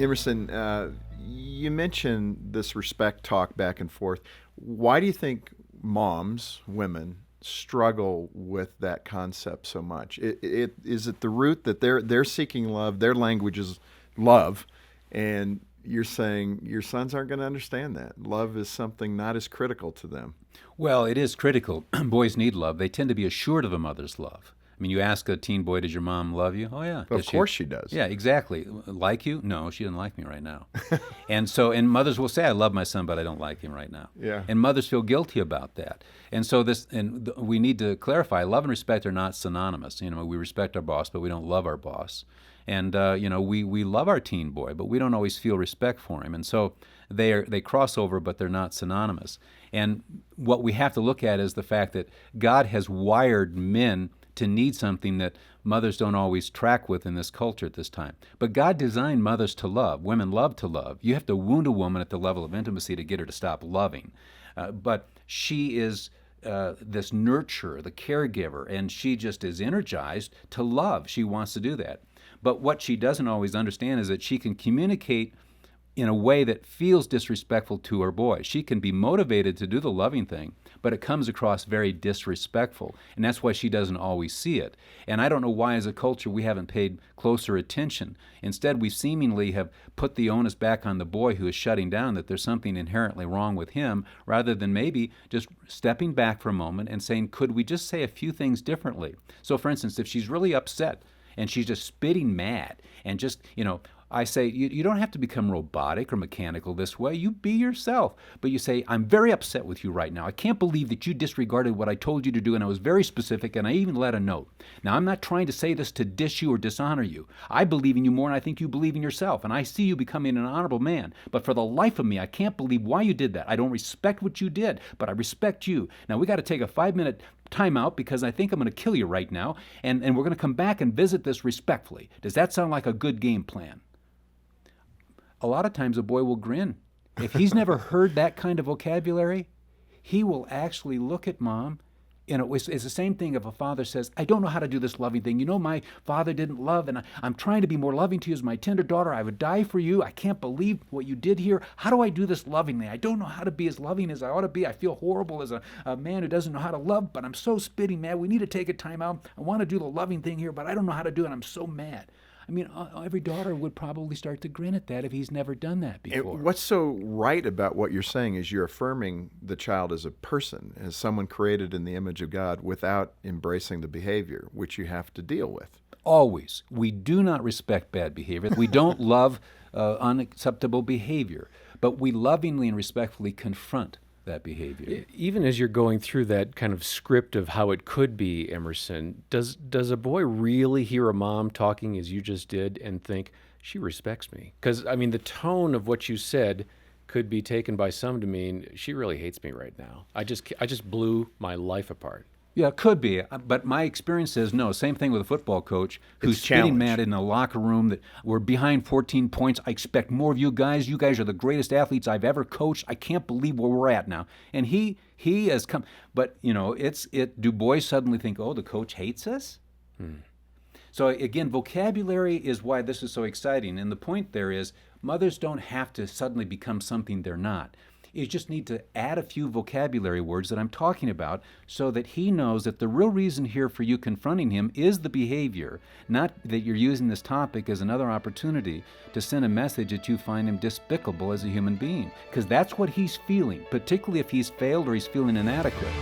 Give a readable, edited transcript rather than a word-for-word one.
Emerson, you mentioned this respect talk back and forth. Why do you think moms, women, struggle with that concept so much? Is it the root that they're seeking love, their language is love, and you're saying your sons aren't going to understand that. Love is something not as critical to them. Well, it is critical. Boys need love. They tend to be assured of a mother's love. I mean, you ask a teen boy, does your mom love you? Oh, yeah. Of course she does. Yeah, exactly. Like you? No, she doesn't like me right now. And mothers will say, I love my son, but I don't like him right now. Yeah. And mothers feel guilty about that. And so we need to clarify, love and respect are not synonymous. We respect our boss, but we don't love our boss. And, we love our teen boy, but we don't always feel respect for him. And so they cross over, but they're not synonymous. And what we have to look at is the fact that God has wired men to need something that mothers don't always track with in this culture at this time. But God designed mothers to love. Women love to love. You have to wound a woman at the level of intimacy to get her to stop loving. But she is this nurturer, the caregiver, and she just is energized to love. She wants to do that. But what she doesn't always understand is that she can communicate in a way that feels disrespectful to her boy. She can be motivated to do the loving thing, but it comes across very disrespectful, and that's why she doesn't always see it. And I don't know why as a culture we haven't paid closer attention. Instead, we seemingly have put the onus back on the boy who is shutting down, that there's something inherently wrong with him, rather than maybe just stepping back for a moment and saying, could we just say a few things differently? So for instance, if she's really upset and she's just spitting mad and just, I say, you don't have to become robotic or mechanical this way. You be yourself. But you say, I'm very upset with you right now. I can't believe that you disregarded what I told you to do, and I was very specific, and I even let a note. Now, I'm not trying to say this to dish you or dishonor you. I believe in you more than I think you believe in yourself, and I see you becoming an honorable man. But for the life of me, I can't believe why you did that. I don't respect what you did, but I respect you. Now, we got to take a 5-minute time out because I think I'm going to kill you right now, and we're going to come back and visit this respectfully. Does that sound like a good game plan? A lot of times a boy will grin. If he's never heard that kind of vocabulary, he will actually look at mom. It's the same thing if a father says, I don't know how to do this loving thing. My father didn't love, and I'm trying to be more loving to you as my tender daughter. I would die for you. I can't believe what you did here. How do I do this lovingly? I don't know how to be as loving as I ought to be. I feel horrible as a man who doesn't know how to love, but I'm so spitting mad. We need to take a time out. I want to do the loving thing here, but I don't know how to do it. I'm so mad. I mean, every daughter would probably start to grin at that if he's never done that before. And what's so right about what you're saying is you're affirming the child as a person, as someone created in the image of God, without embracing the behavior, which you have to deal with. Always. We do not respect bad behavior. We don't love unacceptable behavior, but we lovingly and respectfully confront that behavior. Even as you're going through that kind of script of how it could be, Emerson, does a boy really hear a mom talking as you just did and think, she respects me? Because, the tone of what you said could be taken by some to mean, she really hates me right now. I just blew my life apart. Yeah, it could be, but my experience says no. Same thing with a football coach who's spitting mad in a locker room that we're behind 14 points. I expect more of you guys. You guys are the greatest athletes I've ever coached. I can't believe where we're at now. And he has come, but do boys suddenly think, oh, the coach hates us? So again, vocabulary is why this is so exciting. And the point there is mothers don't have to suddenly become something they're not. You just need to add a few vocabulary words that I'm talking about so that he knows that the real reason here for you confronting him is the behavior, not that you're using this topic as another opportunity to send a message that you find him despicable as a human being. Because that's what he's feeling, particularly if he's failed or he's feeling inadequate.